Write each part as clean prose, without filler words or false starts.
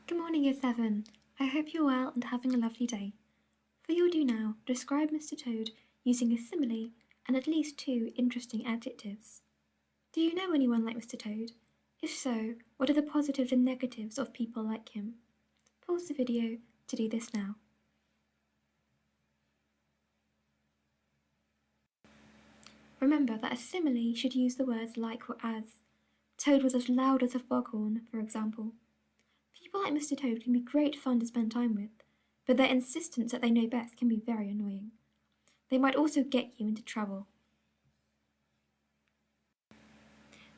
Good morning, Year 7. I hope you're well and having a lovely day. For your do now, describe Mr. Toad using a simile and at least 2 interesting adjectives. Do you know anyone like Mr. Toad? If so, what are the positives and negatives of people like him? Pause the video to do this now. Remember that a simile should use the words like or as. Toad was as loud as a foghorn, for example. People like Mr. Toad can be great fun to spend time with, but their insistence that they know best can be very annoying. They might also get you into trouble.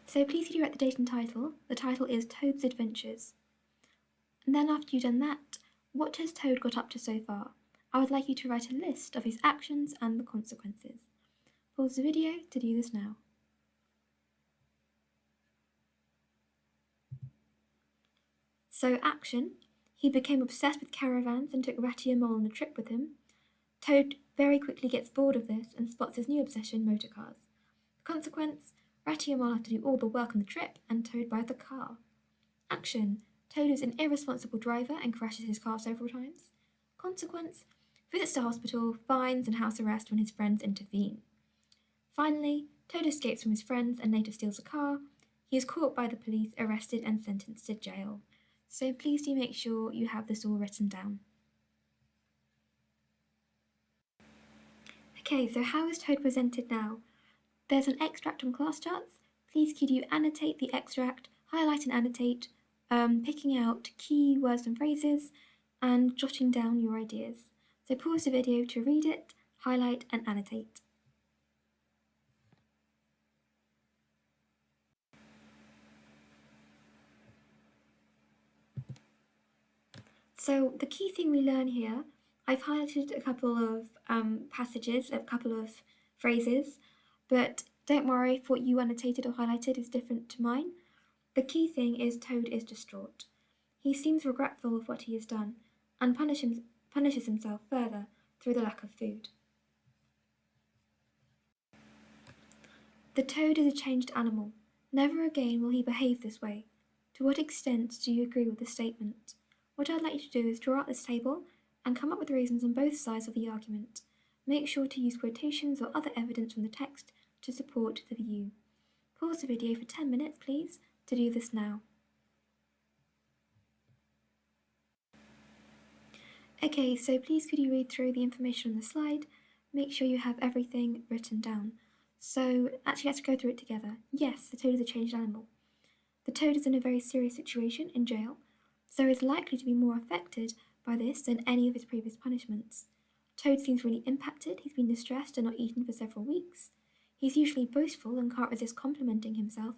So please could you write the date and title? The title is Toad's Adventures. And then after you've done that, what has Toad got up to so far? I would like you to write a list of his actions and the consequences. Pause the video to do this now. So action, he became obsessed with caravans and took Ratty and Mole on a trip with him. Toad very quickly gets bored of this and spots his new obsession, motor cars. Consequence, Ratty and Mole have to do all the work on the trip and Toad buys the car. Action, Toad is an irresponsible driver and crashes his car several times. Consequence, visits the hospital, fines and house arrest when his friends intervene. Finally, Toad escapes from his friends and later steals a car. He is caught by the police, arrested and sentenced to jail. So please do make sure you have this all written down. Okay, so how is Toad presented now? There's an extract on class charts. Please could you annotate the extract, highlight and annotate, picking out key words and phrases, and jotting down your ideas. So pause the video to read it, highlight and annotate. So the key thing we learn here, I've highlighted a couple of passages, a couple of phrases, but don't worry if what you annotated or highlighted is different to mine. The key thing is Toad is distraught. He seems regretful of what he has done and punishes himself further through the lack of food. The Toad is a changed animal. Never again will he behave this way. To what extent do you agree with this statement? What I'd like you to do is draw out this table and come up with reasons on both sides of the argument. Make sure to use quotations or other evidence from the text to support the view. Pause the video for 10 minutes, please, to do this now. Okay, so please could you read through the information on the slide? Make sure you have everything written down. So actually let's go through it together. Yes, the Toad is a changed animal. The Toad is in a very serious situation in jail, so is likely to be more affected by this than any of his previous punishments. Toad seems really impacted. He's been distressed and not eaten for several weeks. He's usually boastful and can't resist complimenting himself,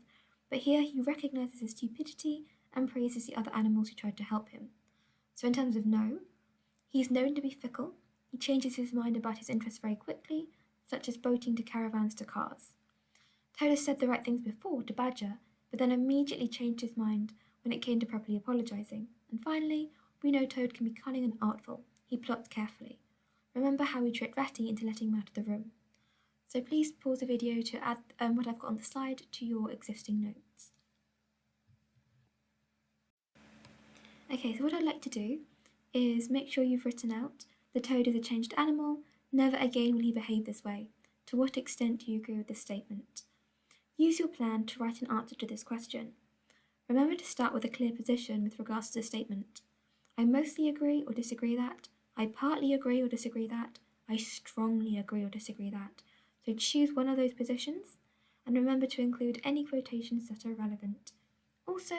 but here he recognises his stupidity and praises the other animals who tried to help him. So in terms of no, he's known to be fickle. He changes his mind about his interests very quickly, such as boating to caravans to cars. Toad has said the right things before to Badger, but then immediately changed his mind when it came to properly apologising. And finally, we know Toad can be cunning and artful. He plots carefully. Remember how we tricked Ratty into letting him out of the room. So please pause the video to add what I've got on the slide to your existing notes. Okay, so what I'd like to do is make sure you've written out the Toad is a changed animal. Never again will he behave this way. To what extent do you agree with this statement? Use your plan to write an answer to this question. Remember to start with a clear position with regards to the statement. I mostly agree or disagree that. I partly agree or disagree that. I strongly agree or disagree that. So choose one of those positions and remember to include any quotations that are relevant. Also,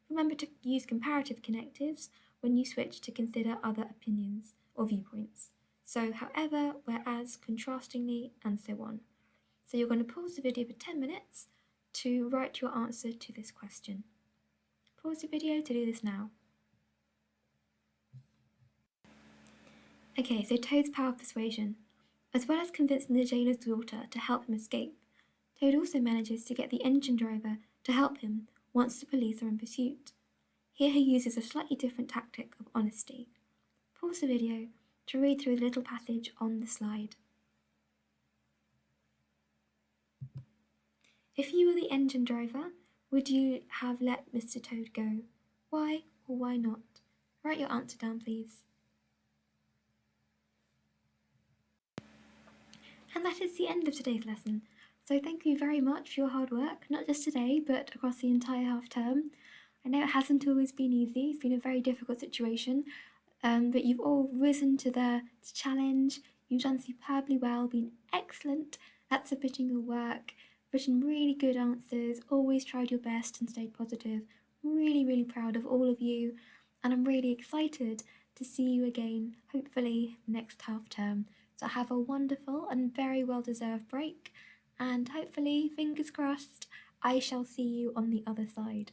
remember to use comparative connectives when you switch to consider other opinions or viewpoints. So however, whereas, contrastingly, and so on. So you're going to pause the video for 10 minutes to write your answer to this question. Pause the video to do this now. Okay, so Toad's power of persuasion. As well as convincing the jailer's daughter to help him escape, Toad also manages to get the engine driver to help him once the police are in pursuit. Here he uses a slightly different tactic of honesty. Pause the video to read through the little passage on the slide. If you were the engine driver, would you have let Mr. Toad go? Why or why not? Write your answer down, please. And that is the end of today's lesson. So thank you very much for your hard work, not just today, but across the entire half term. I know it hasn't always been easy, it's been a very difficult situation, but you've all risen to the challenge. You've done superbly well, been excellent at submitting your work, written really good answers, always tried your best and stayed positive. Really, really proud of all of you, and I'm really excited to see you again, hopefully next half term. So have a wonderful and very well deserved break, and hopefully, fingers crossed, I shall see you on the other side.